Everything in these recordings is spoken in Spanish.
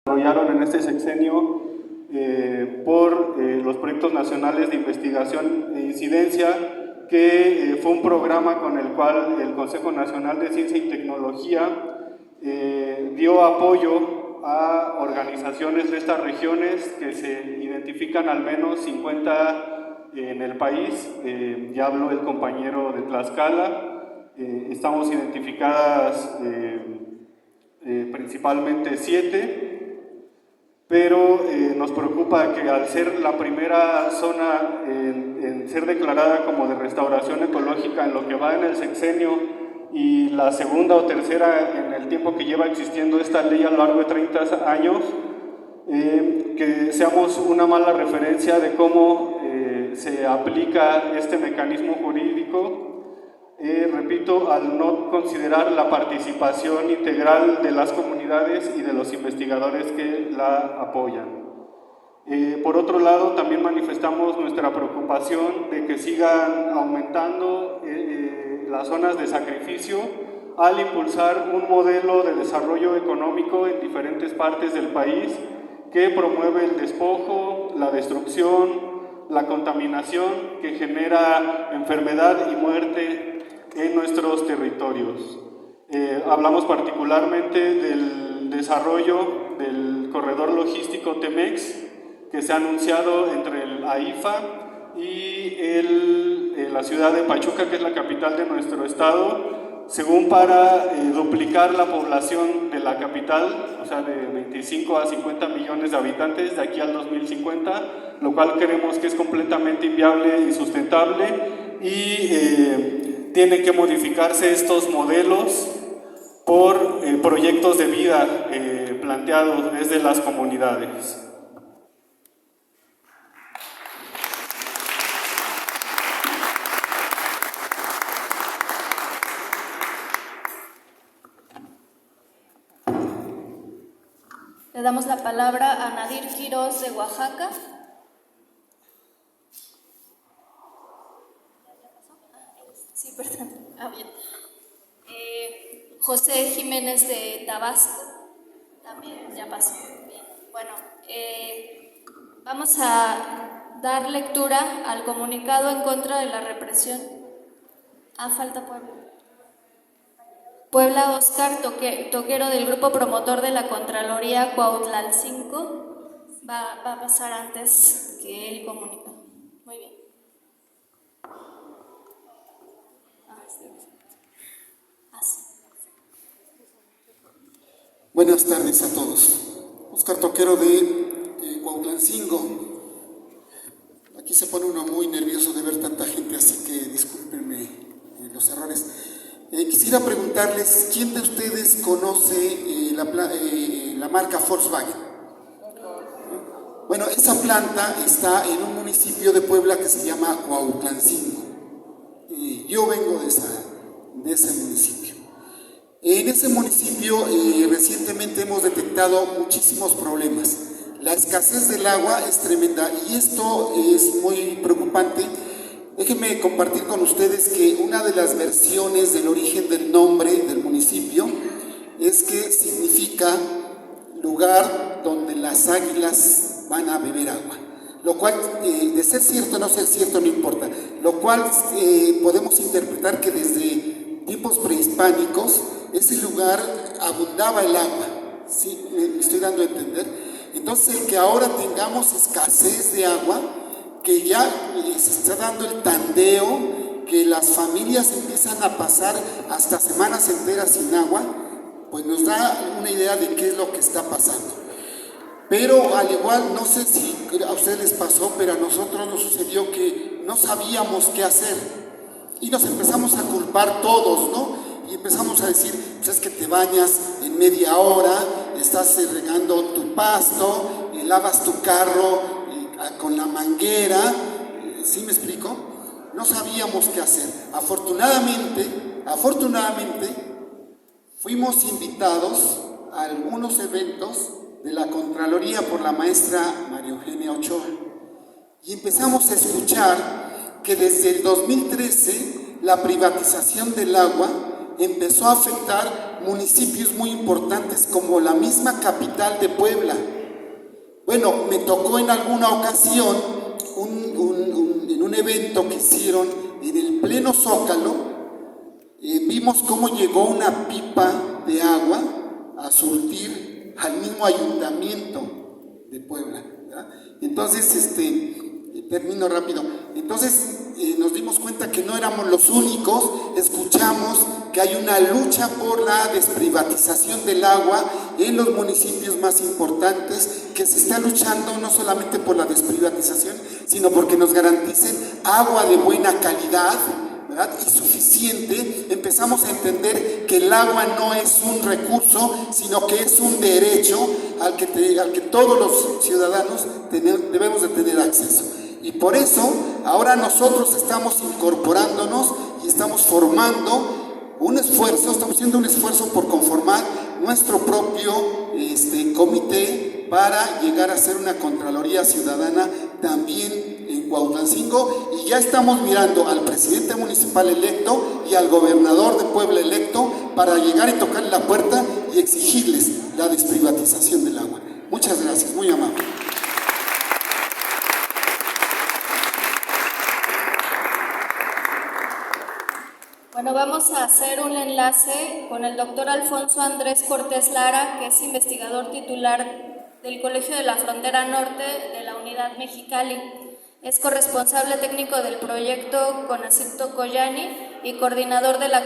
desarrollaron en este sexenio por los proyectos nacionales de investigación e incidencia, que fue un programa con el cual el Consejo Nacional de Ciencia y Tecnología dio apoyo a organizaciones de estas regiones, que se identifican al menos 50 en el país. Ya habló el compañero de Tlaxcala, estamos identificadas principalmente 7, pero nos preocupa que al ser la primera zona en ser declarada como de restauración ecológica en lo que va en el sexenio, y la segunda o tercera en el tiempo que lleva existiendo esta ley a lo largo de 30 años, que seamos una mala referencia de cómo se aplica este mecanismo jurídico. Repito, al no considerar la participación integral de las comunidades y de los investigadores que la apoyan. Por otro lado, también manifestamos nuestra preocupación de que sigan aumentando las zonas de sacrificio al impulsar un modelo de desarrollo económico en diferentes partes del país que promueve el despojo, la destrucción, la contaminación, que genera enfermedad y muerte en nuestros territorios. Hablamos particularmente del desarrollo del corredor logístico TEMEX, que se ha anunciado entre el AIFA y la ciudad de Pachuca, que es la capital de nuestro estado, según para duplicar la población de la capital, o sea, de 25 a 50 millones de habitantes de aquí al 2050, lo cual creemos que es completamente inviable y insustentable, y tienen que modificarse estos modelos por proyectos de vida planteados desde las comunidades. Le damos la palabra a Nadir Quiroz de Oaxaca. Sí, perdón. Bien. José Jiménez de Tabasco. También ya pasó. Bien. Bueno, vamos a dar lectura al comunicado en contra de la represión. Falta Puebla. Puebla, Oscar Toquero, del grupo promotor de la Contraloría Cuautlalcingo, va a pasar antes que él comunica. Muy bien. Buenas tardes a todos. Oscar Toquero de Cuautlalcingo. Aquí se pone uno muy nervioso de ver tanta gente, así que discúlpenme los errores. Quisiera preguntarles, ¿quién de ustedes conoce la marca Volkswagen? Bueno, esa planta está en un municipio de Puebla que se llama Cuautlalcingo. Yo vengo de ese municipio. En ese municipio recientemente hemos detectado muchísimos problemas. La escasez del agua es tremenda y esto es muy preocupante. Déjenme compartir con ustedes que una de las versiones del origen del nombre del municipio es que significa lugar donde las águilas van a beber agua, lo cual, de ser cierto o no ser cierto, no importa, lo cual podemos interpretar que desde tiempos prehispánicos ese lugar abundaba el agua. ¿Sí? ¿Me estoy dando a entender? Entonces, el que ahora tengamos escasez de agua, que ya se está dando el tandeo, que las familias empiezan a pasar hasta semanas enteras sin agua, pues nos da una idea de qué es lo que está pasando. Pero al igual, no sé si a ustedes les pasó, pero a nosotros nos sucedió que no sabíamos qué hacer y nos empezamos a culpar todos, ¿no? Y empezamos a decir, pues es que te bañas en media hora, estás regando tu pasto, lavas tu carro con la manguera. ¿Sí me explico? No sabíamos qué hacer. Afortunadamente, fuimos invitados a algunos eventos de la Contraloría por la maestra María Eugenia Ochoa y empezamos a escuchar que desde el 2013 la privatización del agua empezó a afectar municipios muy importantes como la misma capital de Puebla. Bueno, me tocó en alguna ocasión en un evento que hicieron en el pleno Zócalo, vimos cómo llegó una pipa de agua a surtir al mismo ayuntamiento de Puebla, ¿verdad? Entonces, termino rápido. Entonces nos dimos cuenta que no éramos los únicos. Escuchamos que hay una lucha por la desprivatización del agua en los municipios más importantes, que se está luchando no solamente por la desprivatización, sino porque nos garanticen agua de buena calidad, ¿verdad? Y suficiente. Empezamos a entender que el agua no es un recurso, sino que es un derecho al que todos los ciudadanos debemos de tener acceso. Y por eso ahora nosotros estamos incorporándonos y estamos formando un esfuerzo, estamos haciendo un esfuerzo por conformar nuestro propio comité para llegar a ser una Contraloría Ciudadana también en Cuautlancingo, y ya estamos mirando al presidente municipal electo y al gobernador de Puebla electo para llegar y tocarle la puerta y exigirles la desprivatización del agua. Muchas gracias, muy amable. Bueno, vamos a hacer un enlace con el doctor Alfonso Andrés Cortés Lara, que es investigador titular del Colegio de la Frontera Norte de la Unidad Mexicali. Es corresponsable técnico del proyecto Conacit Tocoyani y coordinador de la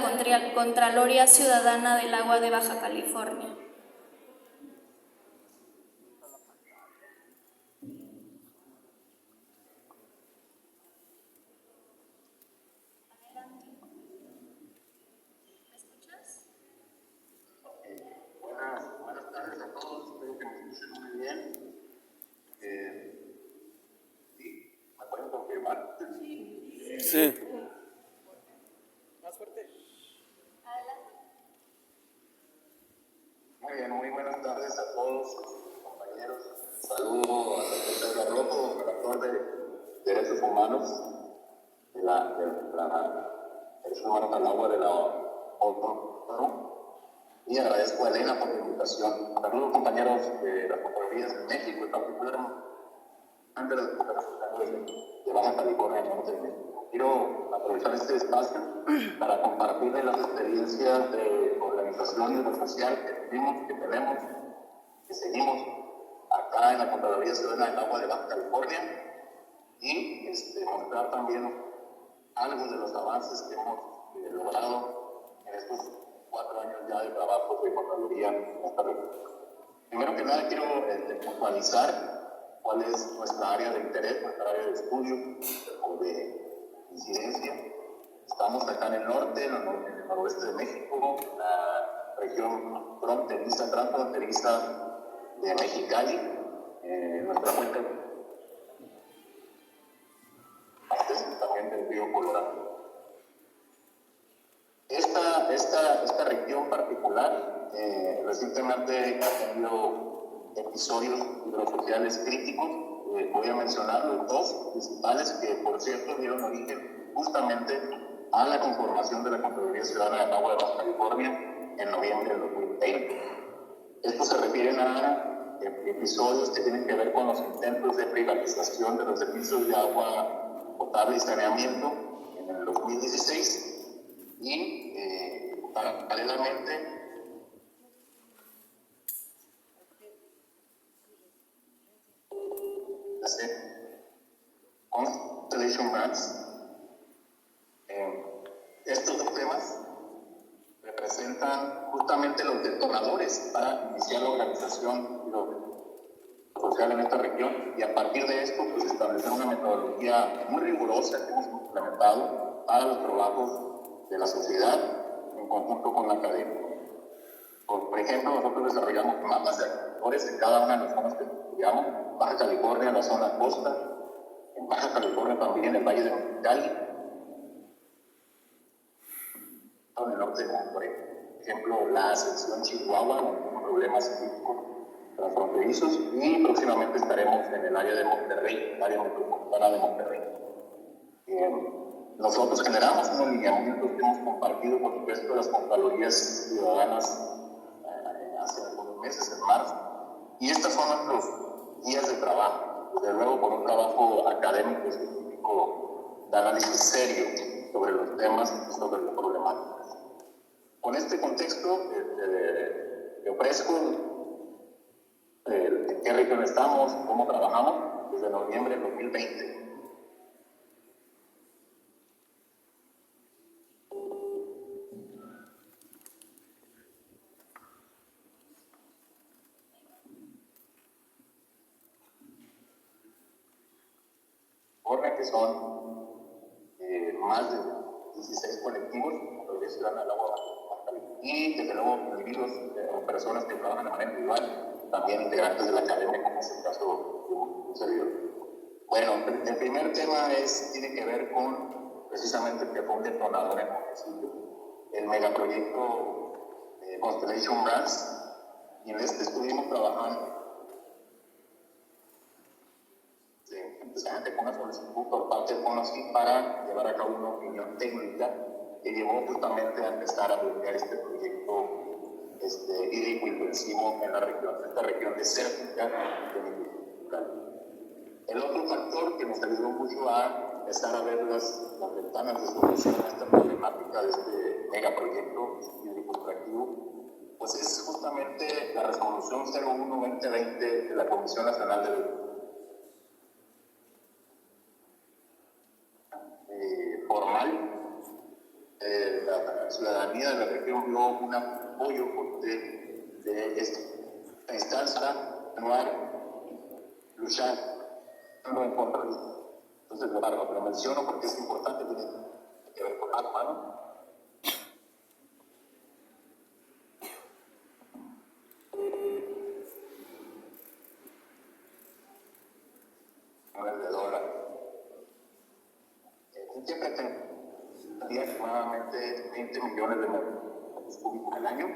Contraloría Ciudadana del Agua de Baja California. Buenas tardes a todos, espero que me escuchen muy bien. ¿Sí? ¿Me pueden confirmar? Sí. Más fuerte. Muy bien, muy buenas tardes a todos compañeros. Saludo al doctor Pedro Rojo, redactor de Derechos Humanos de la Derechos Humanos al Agua de la ONU. Y agradezco a Elena por la invitación. Saludos, compañeros de las Contralorías de México, en particular de las Contralorías de Baja California, Norte de México. Quiero aprovechar este espacio para compartirles las experiencias de organización y de social que tenemos, que seguimos acá en la Contraloría Ciudadana del Agua de Baja California, y mostrar también algo de los avances que hemos logrado en estos 4 años ya de trabajo de Contraloría en esta región. Primero que nada quiero puntualizar cuál es nuestra área de interés, nuestra área de estudio o de incidencia. Estamos acá en el norte, en el noroeste de México, la región transfronteriza de Mexicali, nuestra cuenca también del río Colorado. Esta región particular recientemente ha tenido episodios hidrosociales críticos. Voy a mencionar los dos principales que, por cierto, dieron origen justamente a la conformación de la Contraloría Ciudadana del Agua de Baja California en noviembre del 2020. Estos se refieren a episodios que tienen que ver con los intentos de privatización de los servicios de agua potable y saneamiento en el 2016 y paralelamente Constellation Brands. Estos dos temas representan justamente los detonadores para iniciar la organización social en esta región, y a partir de esto pues establecer una metodología muy rigurosa que hemos implementado para los trabajos de la sociedad en conjunto con la academia. Por ejemplo, nosotros desarrollamos mapas de actores en cada una de las zonas que estudiamos. Baja California, la zona costa, en Baja California también el Valle de Mexicali, en el norte de Monterrey. Por ejemplo, la sección Chihuahua, con problemas críticos transfronterizos, y próximamente estaremos en el área de Monterrey, el área metropolitana de Monterrey. Nosotros generamos unos lineamientos que hemos compartido, por supuesto, las Contralorías Ciudadanas hace algunos meses, en marzo, y estas son nuestros guías de trabajo, desde luego por un trabajo académico específico de análisis serio sobre los temas y sobre las problemáticas. Con este contexto, te ofrezco en qué región estamos, cómo trabajamos desde noviembre de 2020. Que son más de 16 colectivos que se dan al agua y desde luego individuos o personas que trabajan de manera individual, también integrantes de la academia, como es el caso de un servidor. Bueno, el primer tema tiene que ver con precisamente el que fue un detonador en el municipio, el megaproyecto Constellation Brands, y en este estuvimos trabajando con una solicitud por parte del CONACYT para llevar a cabo una opinión técnica que llevó justamente a empezar a bloquear este proyecto hídrico intensivo en esta región desértica de México. El otro factor que nos ayudó mucho a empezar a ver las ventanas de solución a esta problemática de este megaproyecto hídrico extractivo, pues es justamente la resolución 01-2020 de la Comisión Nacional de formal. La ciudadanía de la región dio un apoyo de esta instancia anual luchar en contra de esto. Entonces lo menciono porque es importante, tiene que ver con agua, ¿no? ¿Qué pretende? Aproximadamente 20 millones de metros cúbicos al año.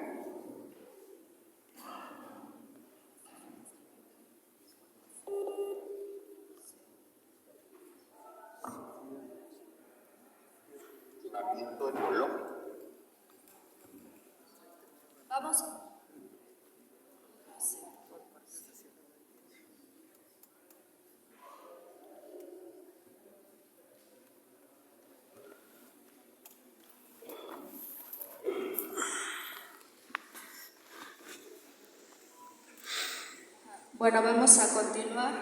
Funcionamiento ecológico. Vamos. Bueno, vamos a continuar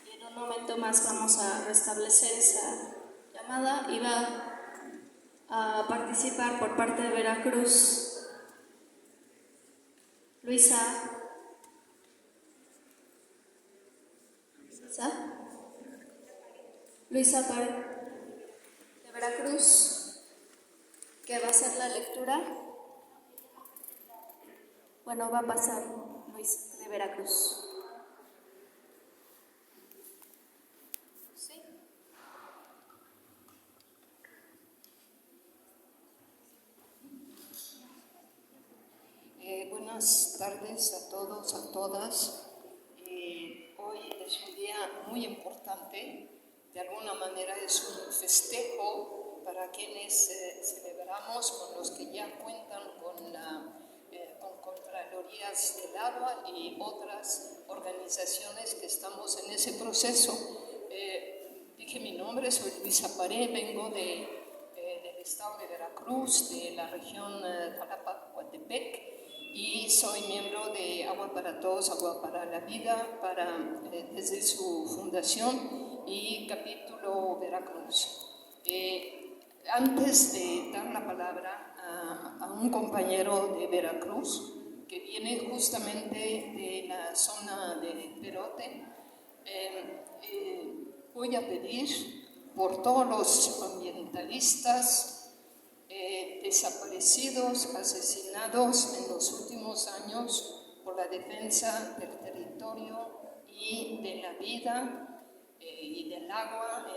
y en un momento más vamos a restablecer esa llamada y va a participar por parte de Veracruz Luisa Párez de Veracruz, que va a hacer la lectura. Bueno, va a pasar Luis de Veracruz. Buenas tardes a todos, a todas. Hoy es un día muy importante, de alguna manera es un festejo para quienes celebramos, con los que ya cuentan con Contralorías del Agua y otras organizaciones que estamos en ese proceso. Dije mi nombre, soy Luisa Párez, vengo del estado de Veracruz, de la región Jalapa-Coatepec, y soy miembro de Agua para Todos, Agua para la Vida, desde su fundación y capítulo Veracruz. Antes de dar la palabra a un compañero de Veracruz, que viene justamente de la zona de Perote, voy a pedir por todos los ambientalistas desaparecidos, asesinados en los últimos años por la defensa del territorio y de la vida y del agua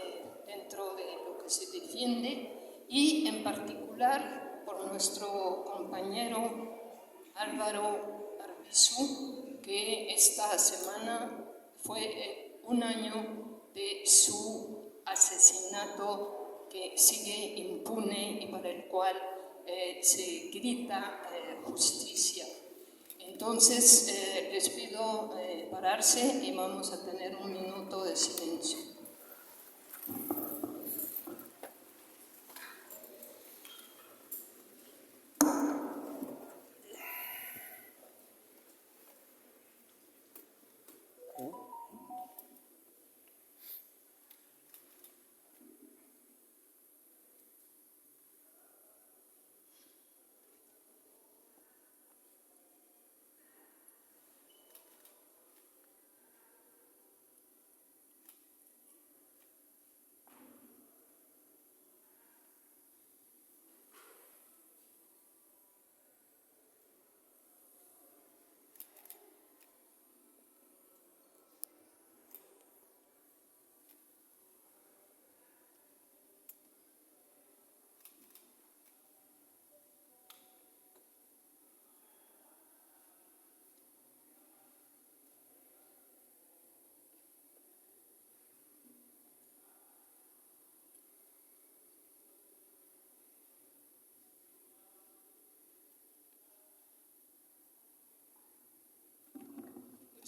dentro de lo que se defiende, y en particular por nuestro compañero Álvaro Arbizu, que esta semana fue un año de su asesinato, que sigue impune y para el cual se grita justicia. Entonces, les pido pararse y vamos a tener un minuto de silencio.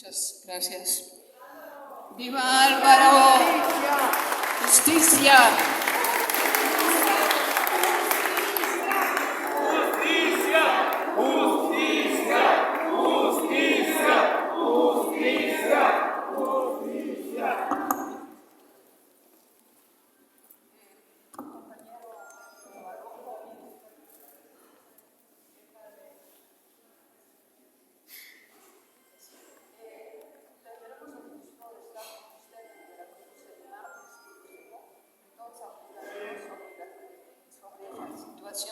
Muchas gracias. ¡Viva Álvaro! ¡Justicia!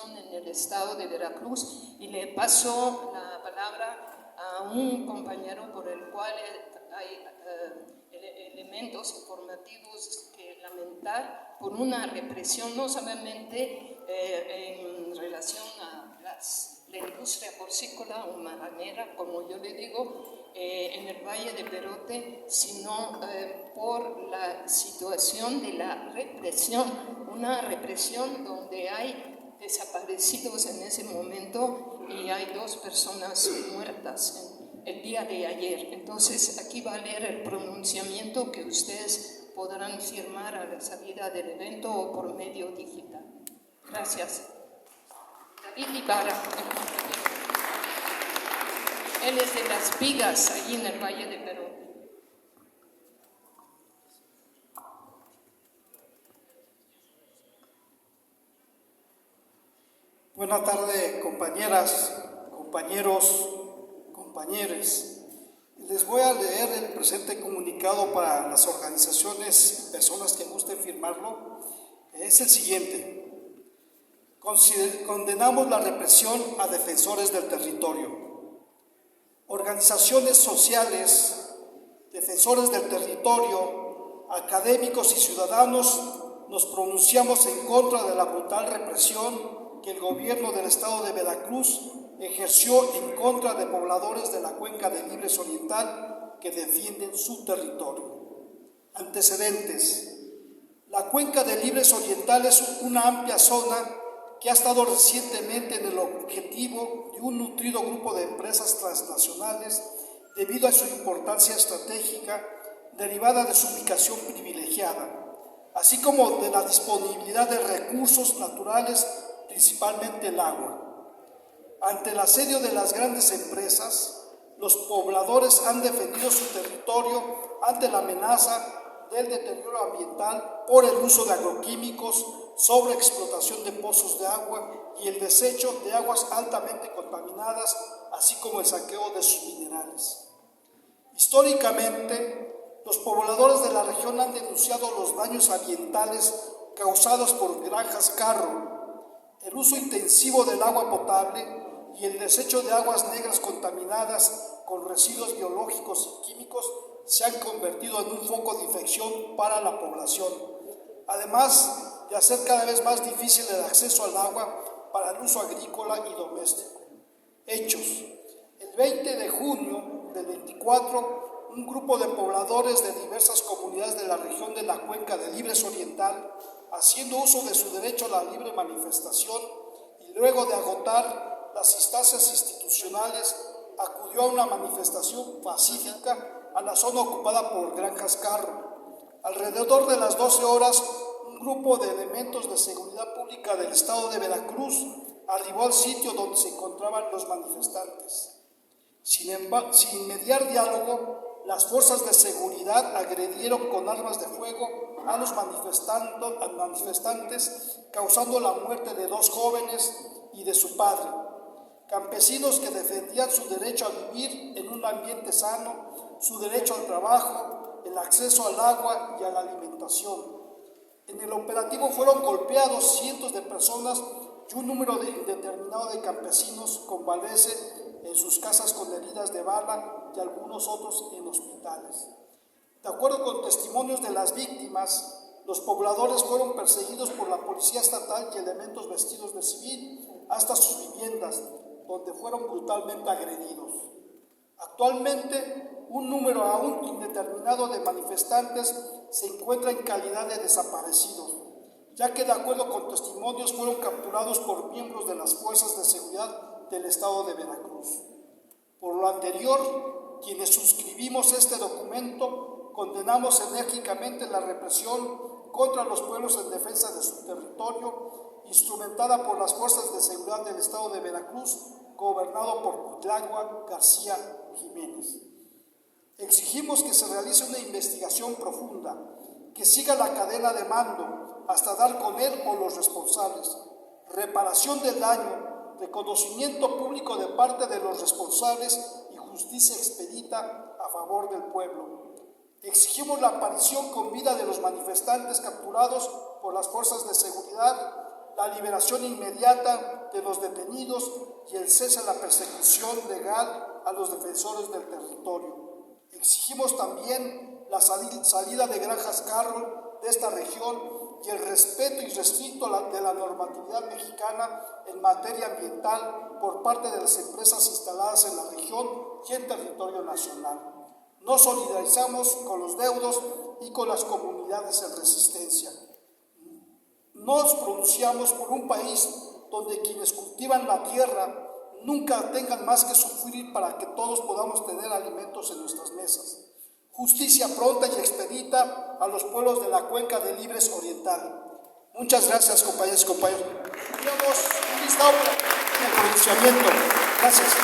En el estado de Veracruz y le paso la palabra a un compañero por el cual hay elementos informativos que lamentar por una represión no solamente en relación a la industria porcícola o marranera, como yo le digo, en el Valle de Perote, sino por la situación de la represión, una represión donde hay desaparecidos en ese momento y hay 2 personas muertas el día de ayer. Entonces, aquí va a leer el pronunciamiento que ustedes podrán firmar a la salida del evento o por medio digital. Gracias. David Ibarra. Él es de Las Vigas, allí en el Valle de Perú. Buenas tardes, compañeras, compañeros, compañeros. Les voy a leer el presente comunicado para las organizaciones y personas que gusten firmarlo. Es el siguiente. Condenamos la represión a defensores del territorio. Organizaciones sociales, defensores del territorio, académicos y ciudadanos nos pronunciamos en contra de la brutal represión que el gobierno del estado de Veracruz ejerció en contra de pobladores de la Cuenca de Libres Oriental que defienden su territorio. Antecedentes. La Cuenca de Libres Oriental es una amplia zona que ha estado recientemente en el objetivo de un nutrido grupo de empresas transnacionales debido a su importancia estratégica derivada de su ubicación privilegiada, así como de la disponibilidad de recursos naturales, principalmente el agua. Ante el asedio de las grandes empresas, los pobladores han defendido su territorio ante la amenaza del deterioro ambiental por el uso de agroquímicos, sobreexplotación de pozos de agua y el desecho de aguas altamente contaminadas, así como el saqueo de sus minerales. Históricamente, los pobladores de la región han denunciado los daños ambientales causados por granjas carro, el uso intensivo del agua potable y el desecho de aguas negras contaminadas con residuos biológicos y químicos se han convertido en un foco de infección para la población, además de hacer cada vez más difícil el acceso al agua para el uso agrícola y doméstico. Hechos. El 20 de junio del 24, un grupo de pobladores de diversas comunidades de la región de la Cuenca de Libres Oriental haciendo uso de su derecho a la libre manifestación y luego de agotar las instancias institucionales, acudió a una manifestación pacífica a la zona ocupada por Granjas Carro. Alrededor de las 12 horas, un grupo de elementos de seguridad pública del estado de Veracruz arribó al sitio donde se encontraban los manifestantes. Sin mediar diálogo, las fuerzas de seguridad agredieron con armas de fuego a los manifestantes, causando la muerte de 2 jóvenes y de su padre. Campesinos que defendían su derecho a vivir en un ambiente sano, su derecho al trabajo, el acceso al agua y a la alimentación. En el operativo fueron golpeados cientos de personas y un número indeterminado de campesinos convalece en sus casas con heridas de bala y algunos otros en hospitales. De acuerdo con testimonios de las víctimas, los pobladores fueron perseguidos por la policía estatal y elementos vestidos de civil hasta sus viviendas, donde fueron brutalmente agredidos. Actualmente, un número aún indeterminado de manifestantes se encuentra en calidad de desaparecidos, ya que de acuerdo con testimonios fueron capturados por miembros de las fuerzas de seguridad del estado de Veracruz. Por lo anterior, quienes suscribimos este documento condenamos enérgicamente la represión contra los pueblos en defensa de su territorio, instrumentada por las fuerzas de seguridad del estado de Veracruz, gobernado por Cuitlagua García Jiménez. Exigimos que se realice una investigación profunda, que siga la cadena de mando hasta dar con él o los responsables, reparación del daño, reconocimiento público de parte de los responsables y justicia expedita a favor del pueblo. Exigimos la aparición con vida de los manifestantes capturados por las fuerzas de seguridad, la liberación inmediata de los detenidos y el cese de la persecución legal a los defensores del territorio. Exigimos también la salida de Granjas Carro de esta región y el respeto irrestricto de la normatividad mexicana en materia ambiental por parte de las empresas instaladas en la región y en territorio nacional. Nos solidarizamos con los deudos y con las comunidades en resistencia. Nos pronunciamos por un país donde quienes cultivan la tierra nunca tengan más que sufrir para que todos podamos tener alimentos en nuestras mesas. Justicia pronta y expedita a los pueblos de la Cuenca de Libres Oriental. Muchas gracias, compañeros y compañeros. Tenemos un listado de pronunciamiento. Gracias.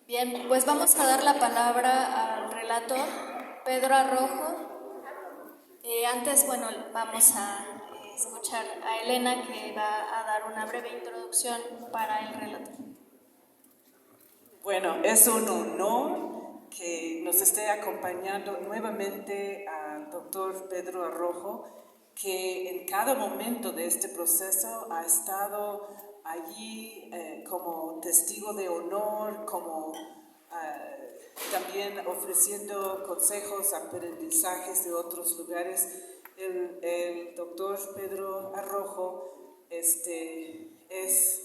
Bien, pues vamos a dar la palabra al relator Pedro Arrojo. Antes, vamos a escuchar a Elena, que va a dar una breve introducción para el relator. Bueno, es un honor que nos esté acompañando nuevamente al doctor Pedro Arrojo, que en cada momento de este proceso ha estado allí como testigo de honor, como también ofreciendo consejos, aprendizajes de otros lugares. El doctor Pedro Arrojo es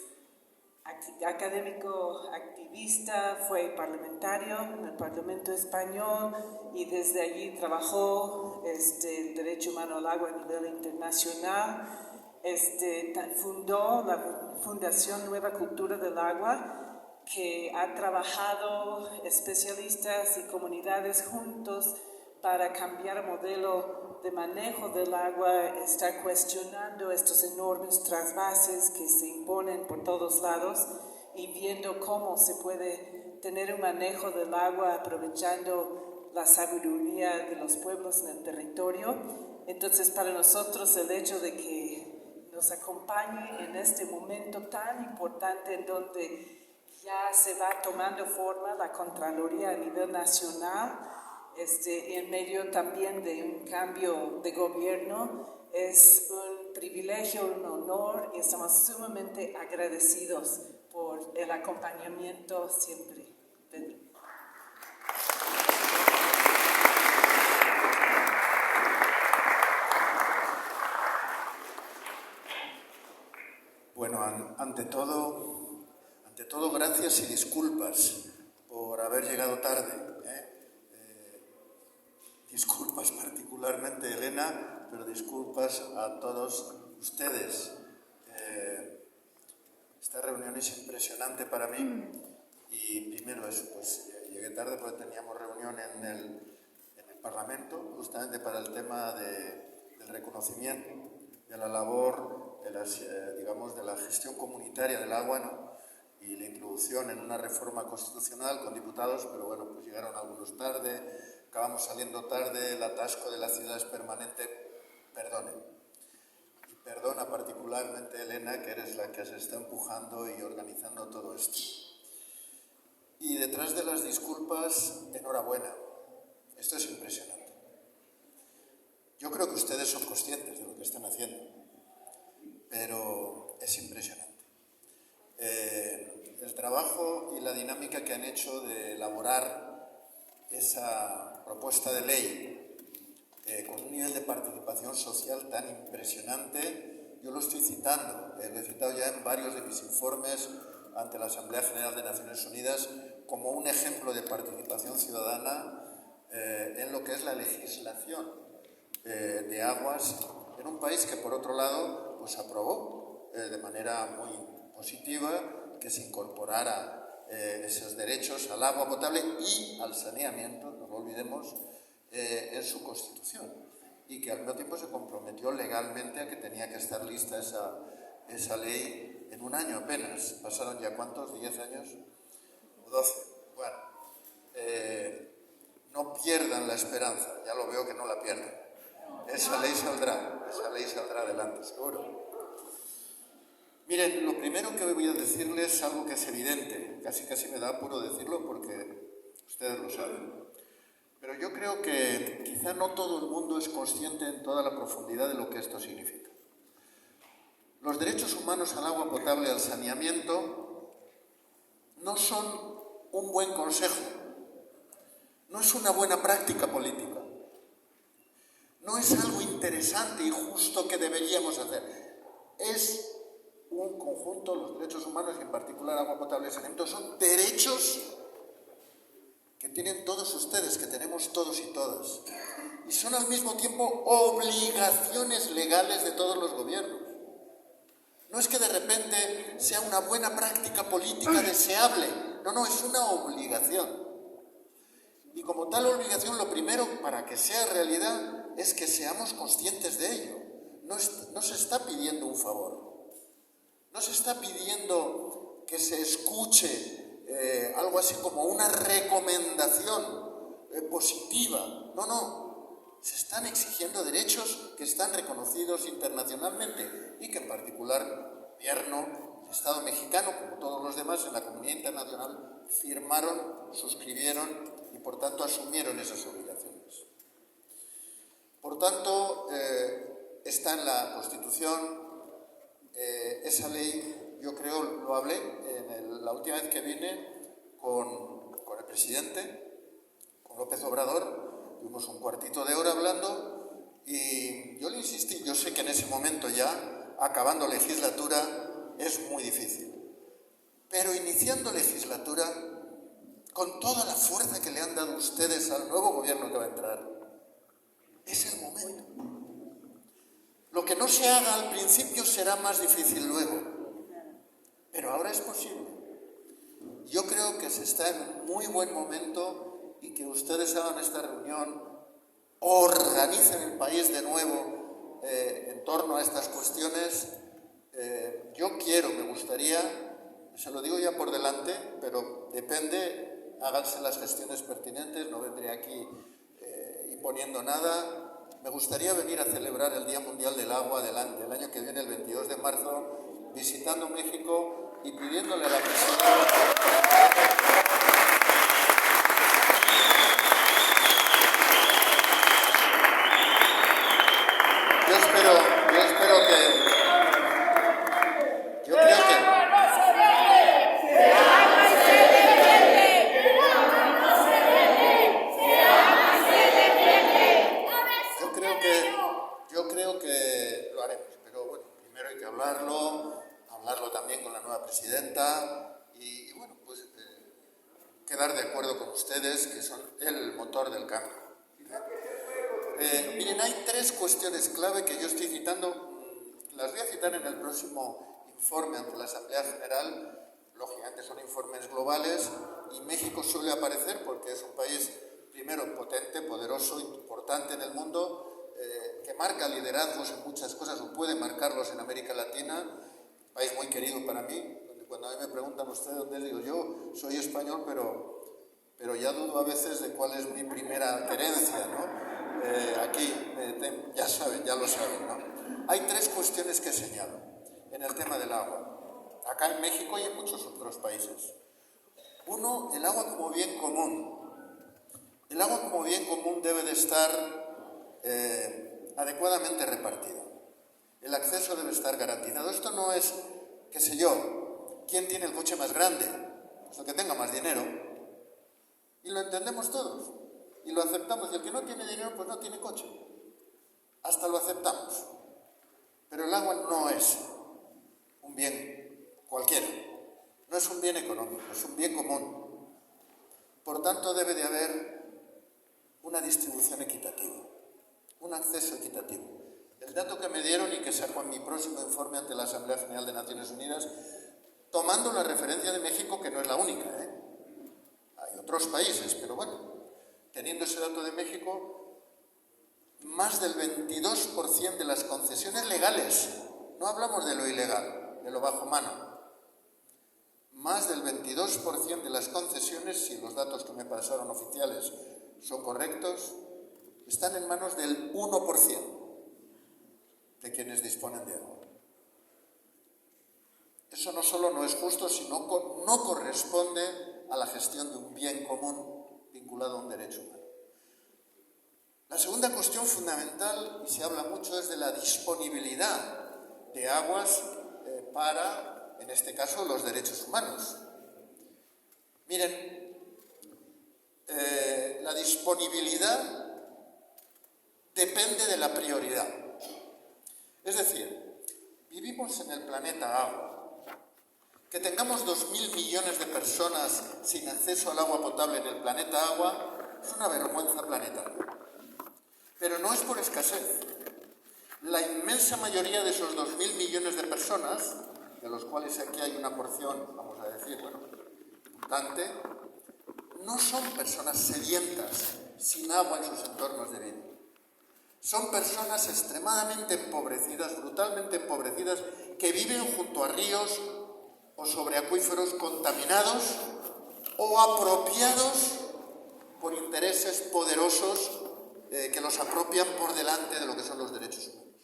académico, activista, fue parlamentario en el Parlamento Español y desde allí trabajó el derecho humano al agua a nivel internacional. Fundó la Fundación Nueva Cultura del Agua, que ha trabajado especialistas y comunidades juntos para cambiar el modelo de manejo del agua, está cuestionando estos enormes trasvases que se imponen por todos lados y viendo cómo se puede tener un manejo del agua aprovechando la sabiduría de los pueblos en el territorio. Entonces, para nosotros el hecho de que nos acompañe en este momento tan importante en donde ya se va tomando forma la Contraloría a nivel nacional, en medio también de un cambio de gobierno. Es un privilegio, un honor, y estamos sumamente agradecidos por el acompañamiento siempre, Pedro. Bueno, ante todo, gracias y disculpas por haber llegado tarde. Disculpas particularmente, Elena, pero disculpas a todos ustedes. Esta reunión es impresionante para mí y primero eso, pues llegué tarde porque teníamos reunión en el Parlamento justamente para el tema del reconocimiento de la labor de la gestión comunitaria del agua, ¿no? Y la introducción en una reforma constitucional con diputados, pero bueno, pues llegaron algunos tarde, acabamos saliendo tarde, el atasco de la ciudad es permanente, perdonen. Y perdona particularmente, Elena, que eres la que se está empujando y organizando todo esto. Y detrás de las disculpas, enhorabuena. Esto es impresionante. Yo creo que ustedes son conscientes de lo que están haciendo, pero es impresionante. El trabajo y la dinámica que han hecho de elaborar esa propuesta de ley con un nivel de participación social tan impresionante, yo lo estoy citando, lo he citado ya en varios de mis informes ante la Asamblea General de Naciones Unidas como un ejemplo de participación ciudadana en lo que es la legislación de aguas en un país que, por otro lado, pues aprobó de manera muy positiva que se incorporara esos derechos al agua potable y al saneamiento, no lo olvidemos, en su Constitución, y que al mismo tiempo se comprometió legalmente a que tenía que estar lista esa ley en un año apenas. ¿Pasaron ya cuántos? ¿10 años? ¿O 12? Bueno, no pierdan la esperanza, ya lo veo que no la pierdan. Esa ley saldrá adelante, seguro. Miren, lo primero que voy a decirles es algo que es evidente, casi me da apuro decirlo porque ustedes lo saben. Pero yo creo que quizá no todo el mundo es consciente en toda la profundidad de lo que esto significa. Los derechos humanos al agua potable y al saneamiento no son un buen consejo, no es una buena práctica política, no es algo interesante y justo que deberíamos hacer. Es un conjunto, los derechos humanos y en particular agua potable y saneamiento son derechos que tienen todos ustedes, que tenemos todos y todas. Y son al mismo tiempo obligaciones legales de todos los gobiernos. No es que de repente sea una buena práctica política deseable. No, es una obligación. Y como tal obligación, lo primero para que sea realidad es que seamos conscientes de ello. No se está pidiendo un favor. No se está pidiendo que se escuche algo así como una recomendación positiva. No. Se están exigiendo derechos que están reconocidos internacionalmente y que en particular el gobierno, el Estado mexicano, como todos los demás en la comunidad internacional, firmaron, suscribieron y por tanto asumieron esas obligaciones. Por tanto, está en la Constitución esa ley. Yo creo, lo hablé la última vez que vine con el presidente, con López Obrador, tuvimos un cuartito de hora hablando y yo le insistí, yo sé que en ese momento ya, acabando legislatura, es muy difícil, pero iniciando legislatura, con toda la fuerza que le han dado ustedes al nuevo gobierno que va a entrar, es el momento. Lo que no se haga al principio será más difícil luego, pero ahora es posible. Yo creo que se está en un muy buen momento y que ustedes hagan esta reunión, organicen el país de nuevo en torno a estas cuestiones. Yo me gustaría, se lo digo ya por delante, pero depende, háganse las gestiones pertinentes, no vendré aquí imponiendo nada. Me gustaría venir a celebrar el Día Mundial del Agua del año que viene, el 22 de marzo, visitando México y pidiéndole a la presidenta quedar de acuerdo con ustedes, que son el motor del cambio. Miren, hay tres cuestiones clave que yo estoy citando, las voy a citar en el próximo informe ante la Asamblea General. Lógicamente son informes globales y México suele aparecer porque es un país, primero, potente, poderoso, importante en el mundo, que marca liderazgos en muchas cosas o puede marcarlos en América Latina, un país muy querido para mí. Cuando a mí me preguntan ustedes dónde digo, yo soy español, pero ya dudo a veces de cuál es mi primera herencia, ¿no? Aquí, ya saben, ya lo saben, ¿no? Hay tres cuestiones que señalo en el tema del agua, acá en México y en muchos otros países. Uno, el agua como bien común. El agua como bien común debe de estar adecuadamente repartido. El acceso debe estar garantizado. Esto no es, qué sé yo, quién tiene el coche más grande, pues el que tenga más dinero. Y lo entendemos todos. Y lo aceptamos. Y el que no tiene dinero, pues no tiene coche. Hasta lo aceptamos. Pero el agua no es un bien cualquiera. No es un bien económico, es un bien común. Por tanto, debe de haber una distribución equitativa, un acceso equitativo. El dato que me dieron y que saco en mi próximo informe ante la Asamblea General de Naciones Unidas, tomando la referencia de México, que no es la única, hay otros países, pero bueno, teniendo ese dato de México, más del 22% de las concesiones legales, no hablamos de lo ilegal, de lo bajo mano, más del 22% de las concesiones, si los datos que me pasaron oficiales son correctos, están en manos del 1% de quienes disponen de agua. Eso no solo no es justo, sino no corresponde a la gestión de un bien común vinculado a un derecho humano. La segunda cuestión fundamental, y se habla mucho, es de la disponibilidad de aguas para, en este caso, los derechos humanos. Miren, la disponibilidad depende de la prioridad. Es decir, vivimos en el planeta agua. Que tengamos 2.000 millones de personas sin acceso al agua potable en el planeta agua es una vergüenza planetaria. Pero no es por escasez. La inmensa mayoría de esos 2.000 millones de personas, de los cuales aquí hay una porción, vamos a decir, importante, no son personas sedientas, sin agua en sus entornos de vida. Son personas extremadamente empobrecidas, brutalmente empobrecidas, que viven junto a ríos o sobre acuíferos contaminados o apropiados por intereses poderosos que los apropian por delante de lo que son los derechos humanos.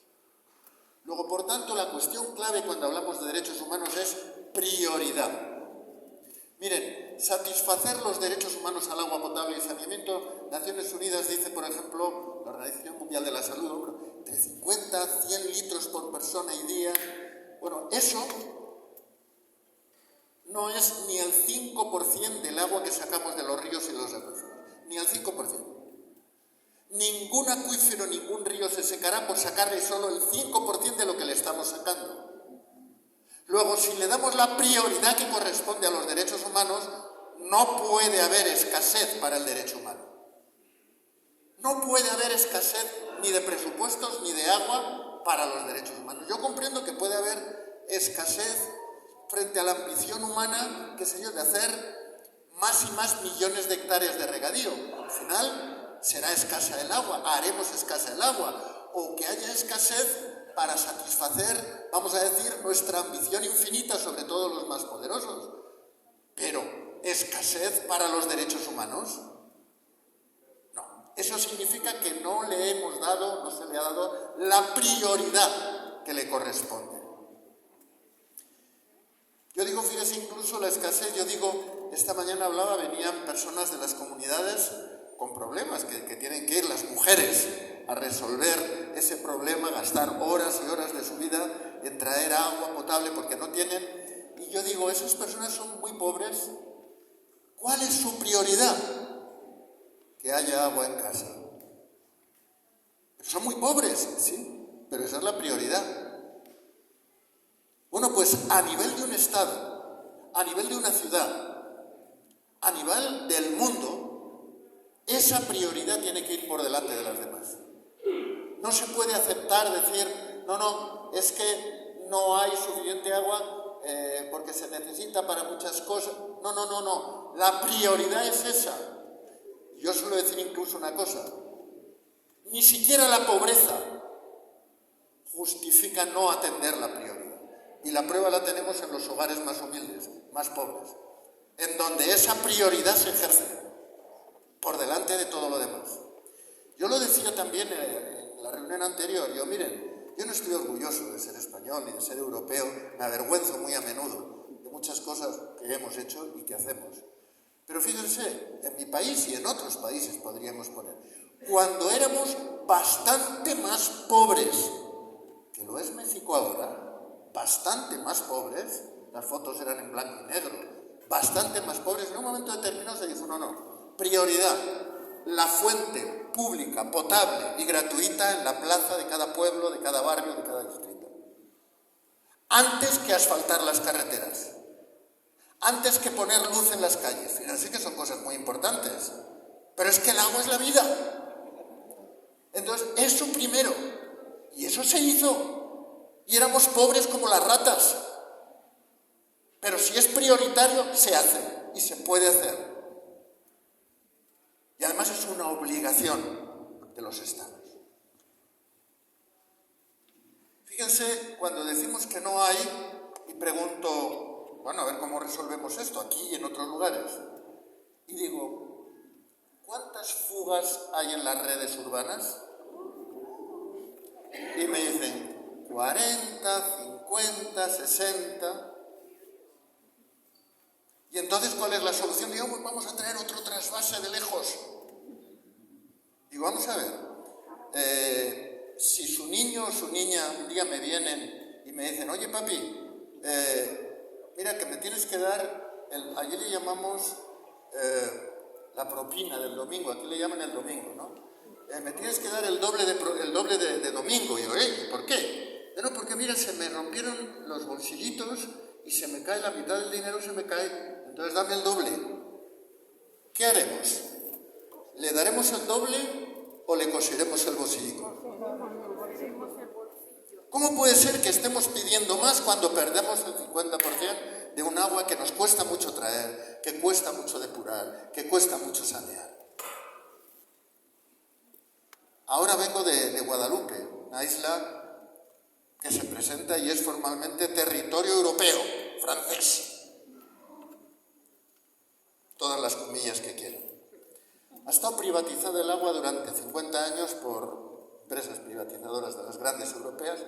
Luego, por tanto, la cuestión clave cuando hablamos de derechos humanos es prioridad. Miren, satisfacer los derechos humanos al agua potable y saneamiento, Naciones Unidas dice, por ejemplo, la Organización Mundial de la Salud, entre 50 a 100 litros por persona y día. Bueno, eso no es ni el 5% del agua que sacamos de los ríos y los acuíferos, ni el 5%. Ningún acuífero, ningún río se secará por sacarle solo el 5% de lo que le estamos sacando. Luego, si le damos la prioridad que corresponde a los derechos humanos, no puede haber escasez para el derecho humano. No puede haber escasez ni de presupuestos ni de agua para los derechos humanos. Yo comprendo que puede haber escasez frente a la ambición humana, qué sé yo, de hacer más y más millones de hectáreas de regadío. Al final será escasa el agua, haremos escasa el agua, o que haya escasez para satisfacer, vamos a decir, nuestra ambición infinita, sobre todo los más poderosos. Pero, ¿escasez para los derechos humanos? No. Eso significa que no le hemos dado, no se le ha dado la prioridad que le corresponde. Yo digo, fíjese, incluso la escasez, yo digo, esta mañana hablaba, venían personas de las comunidades con problemas, que tienen que ir las mujeres a resolver ese problema, gastar horas y horas de su vida en traer agua potable porque no tienen. Y yo digo, esas personas son muy pobres. ¿Cuál es su prioridad? Que haya agua en casa. Son muy pobres, sí, pero esa es la prioridad. Bueno, pues a nivel de un Estado, a nivel de una ciudad, a nivel del mundo, esa prioridad tiene que ir por delante de las demás. No se puede aceptar decir, no, es que no hay suficiente agua porque se necesita para muchas cosas. No. La prioridad es esa. Yo suelo decir incluso una cosa. Ni siquiera la pobreza justifica no atender la prioridad. Y la prueba la tenemos en los hogares más humildes, más pobres, en donde esa prioridad se ejerce por delante de todo lo demás. Yo lo decía también en la reunión anterior. Miren, yo no estoy orgulloso de ser español ni de ser europeo, me avergüenzo muy a menudo de muchas cosas que hemos hecho y que hacemos. Pero fíjense, en mi país y en otros países podríamos poner, cuando éramos bastante más pobres, que lo es México ahora, bastante más pobres, las fotos eran en blanco y negro, bastante más pobres, en un momento determinado se dijo, no, prioridad, la fuente pública, potable y gratuita en la plaza de cada pueblo, de cada barrio, de cada distrito. Antes que asfaltar las carreteras, antes que poner luz en las calles. Fíjense que son cosas muy importantes, pero es que el agua es la vida. Entonces, eso primero, y eso se hizo. Y éramos pobres como las ratas. Pero si es prioritario, se hace y se puede hacer. Y además es una obligación de los estados. Fíjense, cuando decimos que no hay, y pregunto, bueno, a ver cómo resolvemos esto, aquí y en otros lugares. Y digo, ¿cuántas fugas hay en las redes urbanas? Y me dicen, 40, 50, 60. Y entonces, ¿cuál es la solución? Digo, pues vamos a traer otro trasvase de lejos. Digo, vamos a ver, si su niño o su niña un día me vienen y me dicen, oye papi, mira que me tienes que dar, allí le llamamos la propina del domingo, aquí le llaman el domingo, ¿no? Me tienes que dar el doble de domingo. Y digo, ¿por qué? No, porque mira, se me rompieron los bolsillitos y se me cae la mitad del dinero, se me cae, entonces dame el doble. ¿Qué haremos? ¿Le daremos el doble o le cosiremos el bolsillo? ¿Cómo puede ser que estemos pidiendo más cuando perdemos el 50% de un agua que nos cuesta mucho traer, que cuesta mucho depurar, que cuesta mucho sanear? Ahora vengo de Guadalupe, una isla que se presenta y es formalmente territorio europeo, francés. Todas las comillas que quieran. Ha estado privatizado el agua durante 50 años por empresas privatizadoras de las grandes europeas.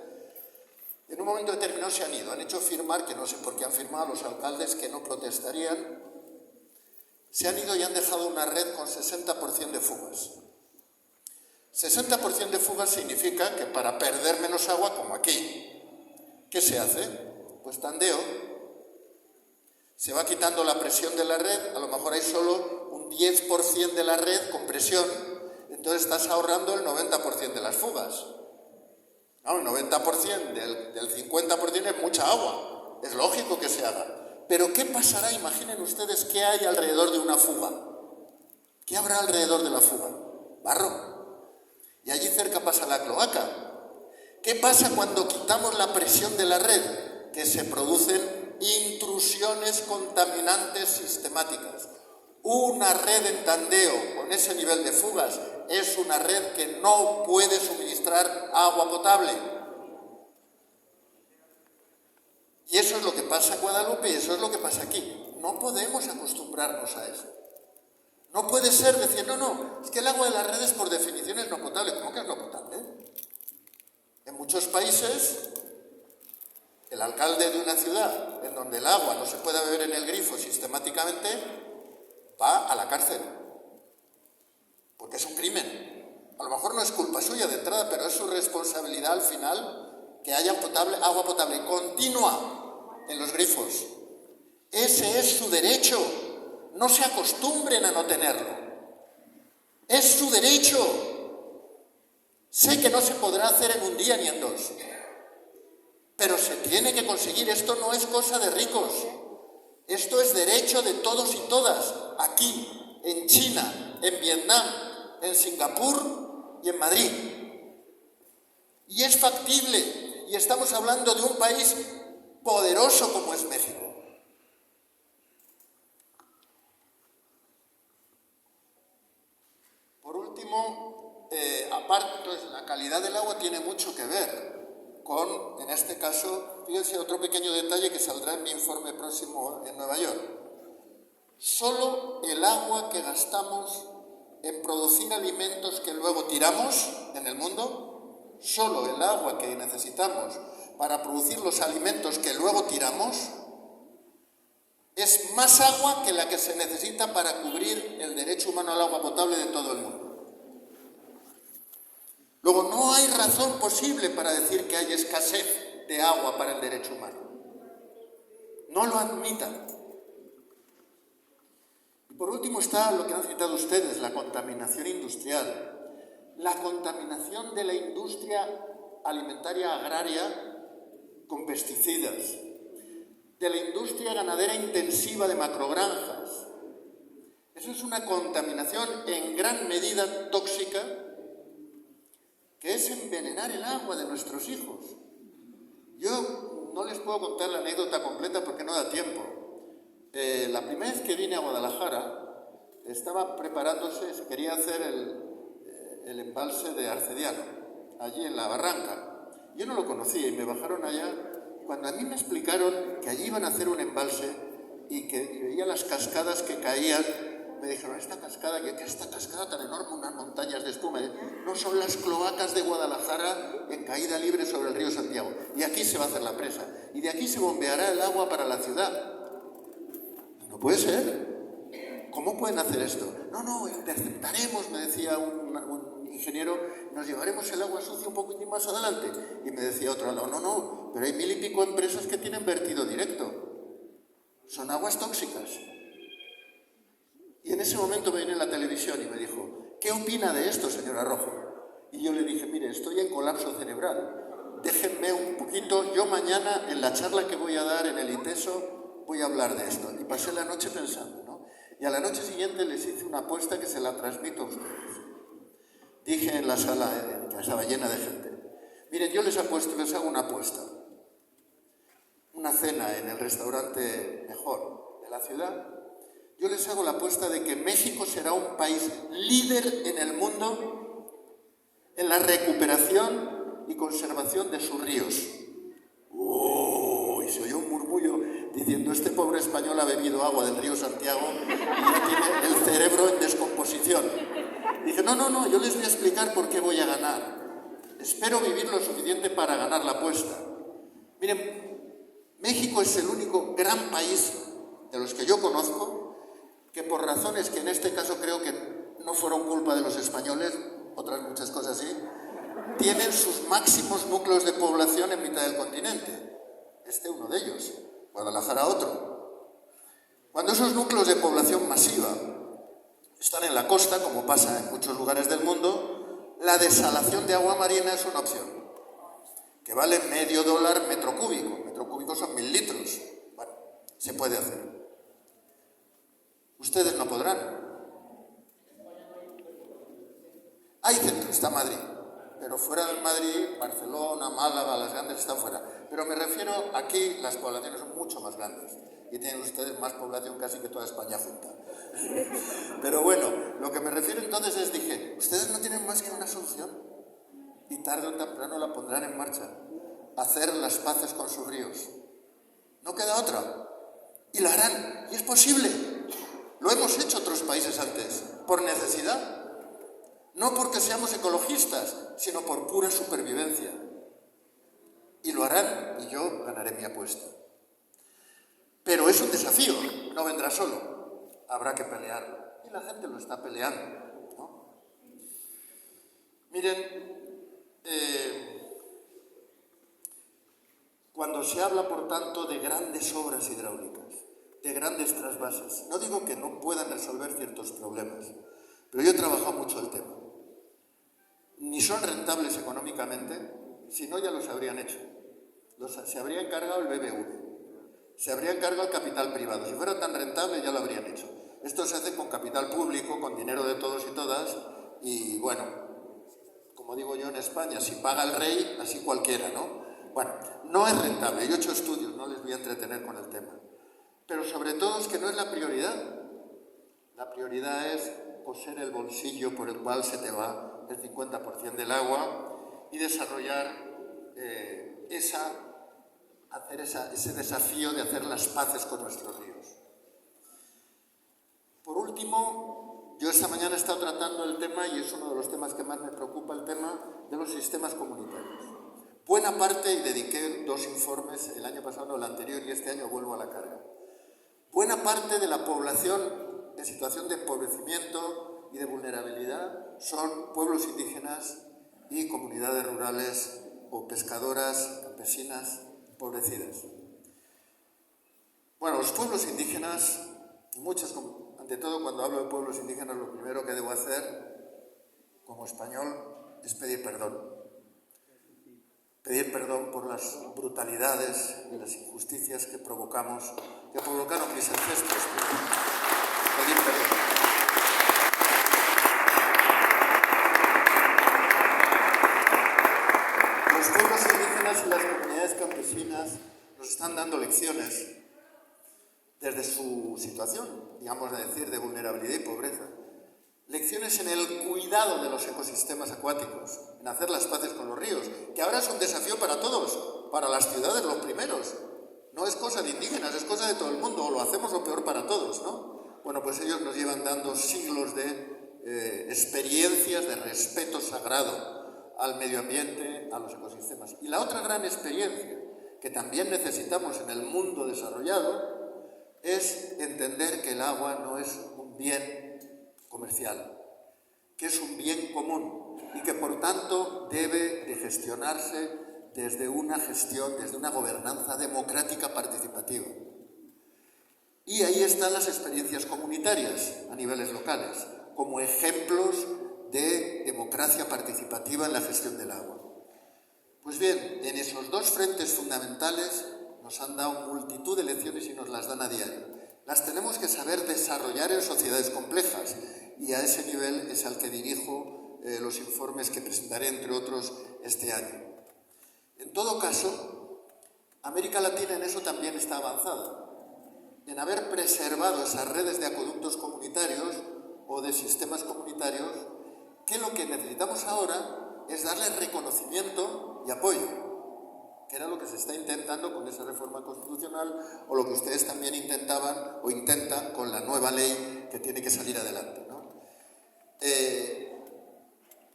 En un momento determinado se han ido, han hecho firmar, que no sé por qué han firmado a los alcaldes que no protestarían, se han ido y han dejado una red con 60% de fugas. 60% de fugas significa que para perder menos agua, como aquí, ¿qué se hace? Pues tandeo. Se va quitando la presión de la red, a lo mejor hay solo un 10% de la red con presión, entonces estás ahorrando el 90% de las fugas. No, el 90% del 50% es mucha agua, es lógico que se haga. Pero ¿qué pasará? Imaginen ustedes qué hay alrededor de una fuga. ¿Qué habrá alrededor de la fuga? Barro. Y allí cerca pasa la cloaca. ¿Qué pasa cuando quitamos la presión de la red? Que se producen intrusiones contaminantes sistemáticas. Una red en tandeo con ese nivel de fugas es una red que no puede suministrar agua potable. Y eso es lo que pasa en Guadalupe y eso es lo que pasa aquí. No podemos acostumbrarnos a eso. No puede ser decir, no, es que el agua de las redes por definición es no potable. ¿Cómo que es no potable? En muchos países, el alcalde de una ciudad en donde el agua no se pueda beber en el grifo sistemáticamente, va a la cárcel. Porque es un crimen. A lo mejor no es culpa suya de entrada, pero es su responsabilidad al final que haya agua potable continua en los grifos. Ese es su derecho. No se acostumbren a no tenerlo. Es su derecho. Sé que no se podrá hacer en un día ni en dos. Pero se tiene que conseguir. Esto no es cosa de ricos. Esto es derecho de todos y todas. aquí, en China, en Vietnam, en Singapur y en Madrid. Y es factible, y estamos hablando de un país poderoso como es México. Por último, aparte, entonces, la calidad del agua tiene mucho que ver con, en este caso, fíjense otro pequeño detalle que saldrá en mi informe próximo en Nueva York. Solo el agua que gastamos en producir alimentos que luego tiramos en el mundo, solo el agua que necesitamos para producir los alimentos que luego tiramos, es más agua que la que se necesita para cubrir el derecho humano al agua potable de todo el mundo. Luego, no hay razón posible para decir que hay escasez de agua para el derecho humano. No lo admitan. Y por último está lo que han citado ustedes, la contaminación industrial. La contaminación de la industria alimentaria agraria con pesticidas, de la industria ganadera intensiva de macrogranjas. Eso es una contaminación en gran medida tóxica, que es envenenar el agua de nuestros hijos. Yo no les puedo contar la anécdota completa porque no da tiempo. La primera vez que vine a Guadalajara, estaba preparándose, se quería hacer el embalse de Arcediano, allí en la barranca. Yo no lo conocía y me bajaron allá. Cuando a mí me explicaron que allí iban a hacer un embalse y que veía las cascadas que caían, me dijeron, esta cascada tan enorme, unas montañas de espuma, no son las cloacas de Guadalajara en caída libre sobre el río Santiago. Y aquí se va a hacer la presa. Y de aquí se bombeará el agua para la ciudad. No puede ser. ¿Cómo pueden hacer esto? No, interceptaremos, me decía un ingeniero, nos llevaremos el agua sucia un poquitín más adelante. Y me decía otro, no, pero hay 1000 y pico empresas que tienen vertido directo. Son aguas tóxicas. Y en ese momento me vino en la televisión y me dijo, ¿qué opina de esto, señora Rojo? Y yo le dije, mire, estoy en colapso cerebral. Déjenme un poquito, yo mañana en la charla que voy a dar en el ITESO voy a hablar de esto. Y pasé la noche pensando, ¿no? Y a la noche siguiente les hice una apuesta que se la transmito a ustedes. Dije en la sala, que estaba llena de gente, miren, yo les hago una apuesta. Una cena en el restaurante mejor de la ciudad. Yo les hago la apuesta de que México será un país líder en el mundo en la recuperación y conservación de sus ríos. Y se oyó un murmullo diciendo, este pobre español ha bebido agua del río Santiago y ya tiene el cerebro en descomposición. Dije, no, yo les voy a explicar por qué voy a ganar. Espero vivir lo suficiente para ganar la apuesta. Miren, México es el único gran país de los que yo conozco que por razones que en este caso creo que no fueron culpa de los españoles, otras muchas cosas sí, tienen sus máximos núcleos de población en mitad del continente. Este uno de ellos, Guadalajara otro. Cuando esos núcleos de población masiva están en la costa, como pasa en muchos lugares del mundo, la desalación de agua marina es una opción, que vale $0,5 metro cúbico. Metro cúbico son 1000 litros. Bueno, se puede hacer. Ustedes no podrán. Hay centro, está Madrid, pero fuera de Madrid, Barcelona, Málaga, las grandes están fuera. Pero me refiero, aquí las poblaciones son mucho más grandes y tienen ustedes más población casi que toda España junta. Pero bueno, lo que me refiero entonces es, dije, ustedes no tienen más que una solución y tarde o temprano la pondrán en marcha. Hacer las paces con sus ríos. No queda otra. Y la harán. Y es posible. Lo hemos hecho otros países antes, por necesidad. No porque seamos ecologistas, sino por pura supervivencia. Y lo harán, y yo ganaré mi apuesta. Pero es un desafío, no vendrá solo. Habrá que pelearlo. Y la gente lo está peleando, ¿no? Miren, cuando se habla, por tanto, de grandes obras hidráulicas, de grandes trasvases, no digo que no puedan resolver ciertos problemas, pero yo he trabajado mucho el tema. Ni son rentables económicamente, si no ya los habrían hecho. Se habría encargado el BBV, se habría encargado el capital privado. Si fuera tan rentable ya lo habrían hecho. Esto se hace con capital público, con dinero de todos y todas, y bueno, como digo yo en España, si paga el rey, así cualquiera, ¿no? Bueno, no es rentable. Yo he hecho estudios, no les voy a entretener con el tema. Pero sobre todo es que no es la prioridad. La prioridad es coser el bolsillo por el cual se te va el 50% del agua y desarrollar ese desafío de hacer las paces con nuestros ríos. Por último, yo esta mañana he estado tratando el tema, y es uno de los temas que más me preocupa, el tema de los sistemas comunitarios. Buena parte, y dediqué 2 informes el año pasado, no, el anterior, y este año vuelvo a la carga. Buena parte de la población en situación de empobrecimiento y de vulnerabilidad son pueblos indígenas y comunidades rurales o pescadoras, campesinas, empobrecidas. Bueno, los pueblos indígenas, ante todo cuando hablo de pueblos indígenas, lo primero que debo hacer como español es pedir perdón. Pedir perdón por las brutalidades y las injusticias que provocaron mis ancestros. Pedir perdón. Los pueblos indígenas y las comunidades campesinas nos están dando lecciones desde su situación, digamos de decir, de vulnerabilidad y pobreza. Lecciones en el cuidado de los ecosistemas acuáticos, en hacer las paces con los ríos, que ahora es un desafío para todos, para las ciudades los primeros. No es cosa de indígenas, es cosa de todo el mundo, o lo hacemos o peor para todos, ¿no? Bueno, pues ellos nos llevan dando siglos de experiencias de respeto sagrado al medio ambiente, a los ecosistemas. Y la otra gran experiencia que también necesitamos en el mundo desarrollado es entender que el agua no es un bien comercial, que es un bien común y que por tanto debe de gestionarse desde una gestión, desde una gobernanza democrática participativa. Y ahí están las experiencias comunitarias a niveles locales, como ejemplos de democracia participativa en la gestión del agua. Pues bien, en esos 2 frentes fundamentales nos han dado multitud de lecciones y nos las dan a diario. Las tenemos que saber desarrollar en sociedades complejas, y a ese nivel es al que dirijo los informes que presentaré, entre otros, este año. En todo caso, América Latina en eso también está avanzada, en haber preservado esas redes de acueductos comunitarios o de sistemas comunitarios, que lo que necesitamos ahora es darles reconocimiento y apoyo, que era lo que se está intentando con esa reforma constitucional, o lo que ustedes también intentaban o intentan con la nueva ley que tiene que salir adelante, ¿no?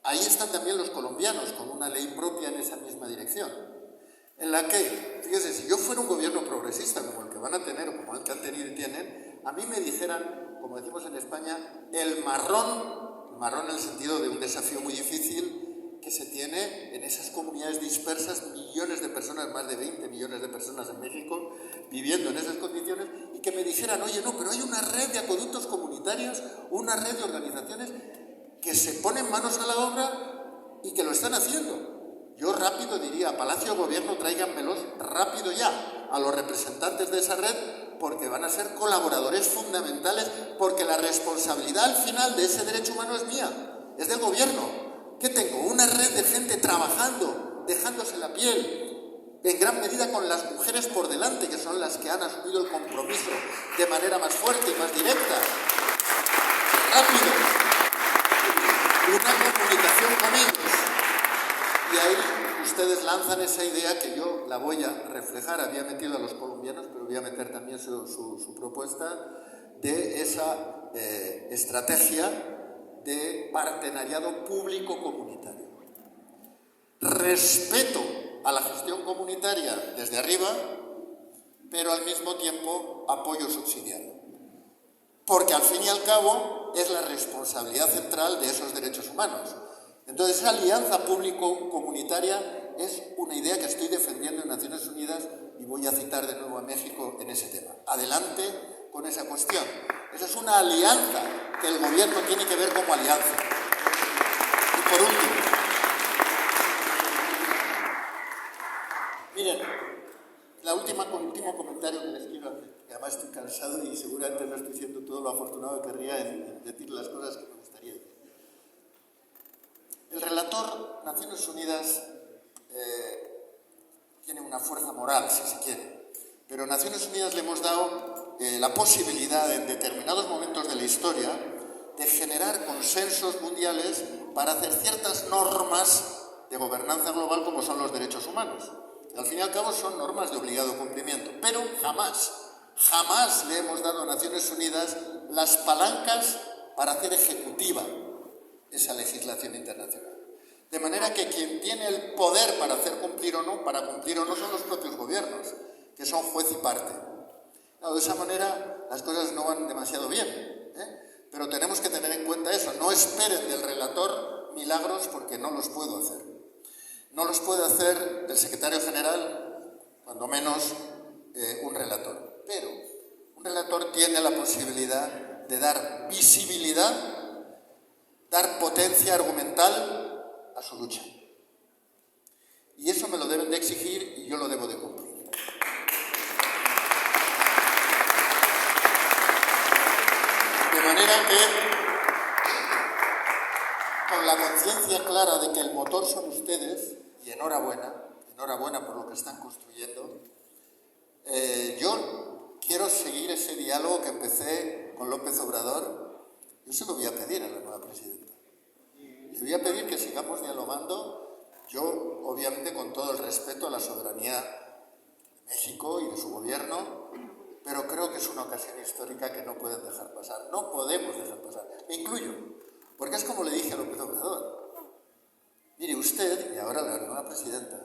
Ahí están también los colombianos con una ley propia en esa misma dirección, en la que, fíjense, si yo fuera un gobierno progresista como el que van a tener o como el que han tenido y tienen, a mí me dijeran, como decimos en España, el marrón en el sentido de un desafío muy difícil que se tiene en esas comunidades dispersas, millones de personas, más de 20 millones de personas en México, viviendo en esas condiciones, y que me dijeran, oye, no, pero hay una red de acueductos comunitarios, una red de organizaciones que se ponen manos a la obra y que lo están haciendo. Yo rápido diría, a Palacio Gobierno, tráiganmelos rápido ya a los representantes de esa red, porque van a ser colaboradores fundamentales, porque la responsabilidad al final de ese derecho humano es mía, es del gobierno. ¿Qué tengo? Una red de gente trabajando, dejándose la piel, en gran medida con las mujeres por delante, que son las que han asumido el compromiso de manera más fuerte y más directa. Rápido. Una comunicación con ellos. Y ahí ustedes lanzan esa idea que yo la voy a reflejar. Había metido a los colombianos, pero voy a meter también su propuesta de esa estrategia de partenariado público-comunitario. Respeto a la gestión comunitaria desde arriba, pero al mismo tiempo apoyo subsidiario. Porque al fin y al cabo es la responsabilidad central de esos derechos humanos. Entonces, esa alianza público-comunitaria es una idea que estoy defendiendo en Naciones Unidas, y voy a citar de nuevo a México en ese tema. Adelante con esa cuestión. Esa es una alianza que el gobierno tiene que ver como alianza. Y por último, miren, último comentario que les quiero hacer, que además estoy cansado y seguramente no estoy diciendo todo lo afortunado que querría en decir las cosas que me gustaría decir. El relator, Naciones Unidas, tiene una fuerza moral, si se quiere, pero Naciones Unidas le hemos dado la posibilidad en determinados momentos de la historia de generar consensos mundiales para hacer ciertas normas de gobernanza global como son los derechos humanos. Al fin y al cabo son normas de obligado cumplimiento, pero jamás le hemos dado a Naciones Unidas las palancas para hacer ejecutiva esa legislación internacional. De manera que quien tiene el poder para hacer cumplir o no, son los propios gobiernos, que son juez y parte. Claro, de esa manera las cosas no van demasiado bien, pero tenemos que tener en cuenta eso. No esperen del relator milagros porque no los puedo hacer. No los puede hacer el secretario general, cuando menos un relator. Pero un relator tiene la posibilidad de dar visibilidad, dar potencia argumental a su lucha. Y eso me lo deben de exigir y yo lo debo de cumplir. De manera que, con la conciencia clara de que el motor son ustedes, y enhorabuena por lo que están construyendo, yo quiero seguir ese diálogo que empecé con López Obrador. Yo se lo voy a pedir a la nueva presidenta. Le voy a pedir que sigamos dialogando, yo obviamente con todo el respeto a la soberanía de México y de su gobierno, pero creo que es una ocasión histórica que no pueden dejar pasar, no podemos dejar pasar, me incluyo, porque es como le dije a López Obrador, mire usted, y ahora la nueva presidenta,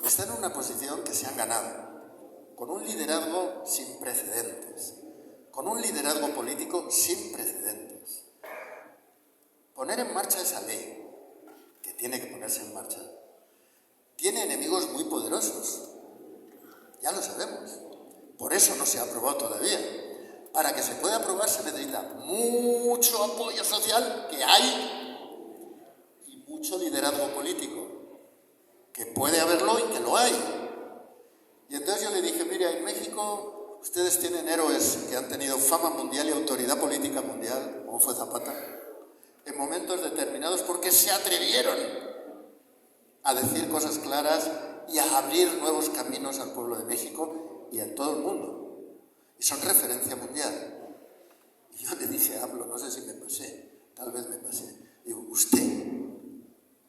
está en una posición que se han ganado, con un liderazgo sin precedentes, con un liderazgo político sin precedentes. Poner en marcha esa ley, que tiene que ponerse en marcha, tiene enemigos muy poderosos, ya lo sabemos, por eso no se ha aprobado todavía. Para que se pueda aprobar se necesita mucho apoyo social, que hay, y mucho liderazgo político, que puede haberlo y que lo hay. Y entonces yo le dije, mira, en México ustedes tienen héroes que han tenido fama mundial y autoridad política mundial, como fue Zapata, en momentos determinados porque se atrevieron a decir cosas claras y a abrir nuevos caminos al pueblo de México y a todo el mundo. Y son referencia mundial. Y yo le dije, hablo, no sé si me pasé, tal vez me pasé. Digo, usted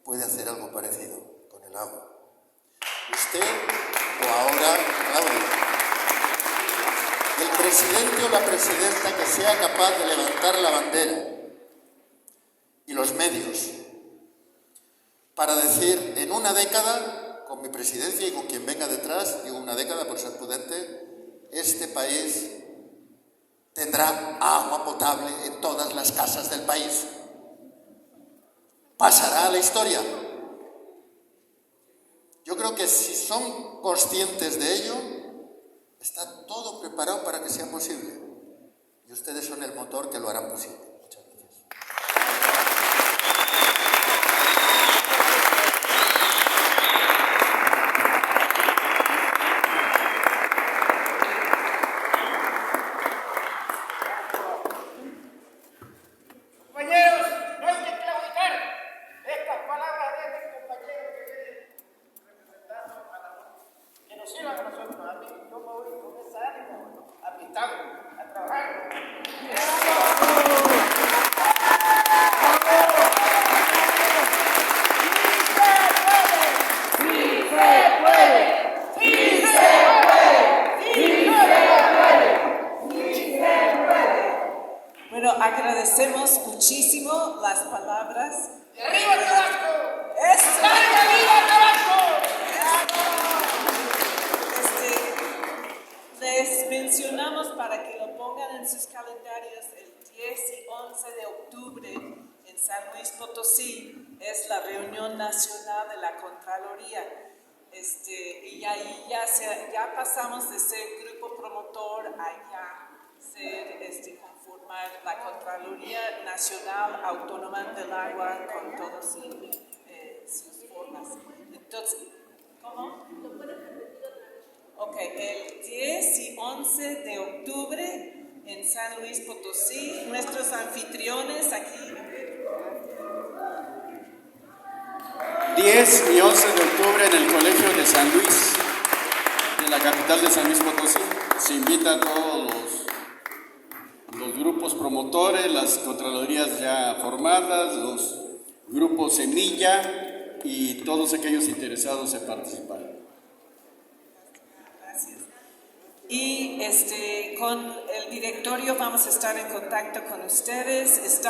puede hacer algo parecido con el agua. Usted o ahora, Claudia, el presidente o la presidenta que sea capaz de levantar la bandera y los medios para decir en una década, con mi presidencia y con quien venga detrás, digo una década por ser prudente, este país tendrá agua potable en todas las casas del país. Pasará a la historia. Yo creo que si son conscientes de ello, está todo preparado para que sea posible. Y ustedes son el motor que lo harán posible. Muchas gracias. Compañeros, no hay que claudicar. Estas palabras de este compañero que viene representando a la ONU, que nos sirvan a nosotros. A mí, yo me voy con ese ánimo a pintar, a trabajar. Bueno, agradecemos muchísimo las palabras. ¡Y arriba Tabasco! ¡Eso! ¡Arriba Tabasco! Les mencionamos para que lo pongan en sus calendarios el 10 y 11 de octubre en San Luis Potosí. Es la reunión nacional de la Contraloría. Y ahí ya pasamos de ser grupo promotor a ya ser conformar la Contraloría Nacional Autónoma del Agua con todas sus formas. Entonces, ¿cómo? ¿Lo puedes repetir otra vez? Ok, el 10 y 11 de octubre en San Luis Potosí. Nuestros anfitriones aquí. 10 y 11 de octubre en el Colegio de San Luis, de la capital de San Luis Potosí. Se invita a todos los grupos promotores, las contralorías ya formadas, los grupos Semilla y todos aquellos interesados en participar. Gracias. Y con el directorio vamos a estar en contacto con ustedes.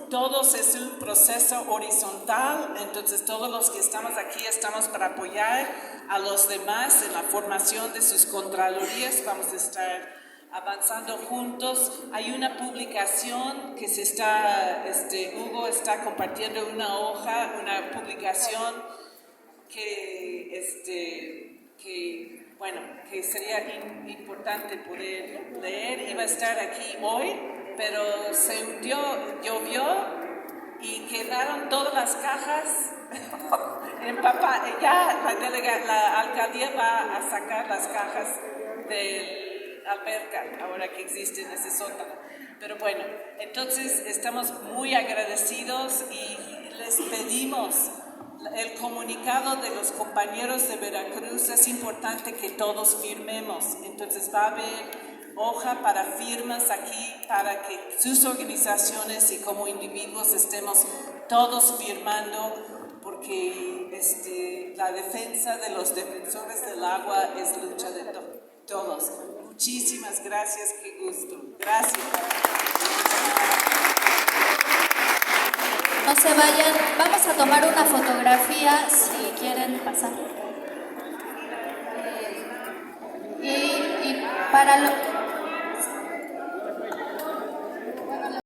Todos es un proceso horizontal, entonces todos los que estamos aquí estamos para apoyar a los demás en la formación de sus contralorías. Vamos a estar avanzando juntos. Hay una publicación que Hugo está compartiendo una hoja, una publicación que sería importante poder leer. Iba a estar aquí hoy, pero llovió y quedaron todas las cajas empapadas. Ya la alcaldía va a sacar las cajas de alberca, ahora que existe en ese sótano. Pero bueno, entonces estamos muy agradecidos y les pedimos el comunicado de los compañeros de Veracruz. Es importante que todos firmemos, entonces va a haber hoja para firmas aquí para que sus organizaciones y como individuos estemos todos firmando, porque la defensa de los defensores del agua es lucha de todos. Muchísimas gracias, qué gusto. Gracias. No se vayan, vamos a tomar una fotografía si quieren pasar. Y para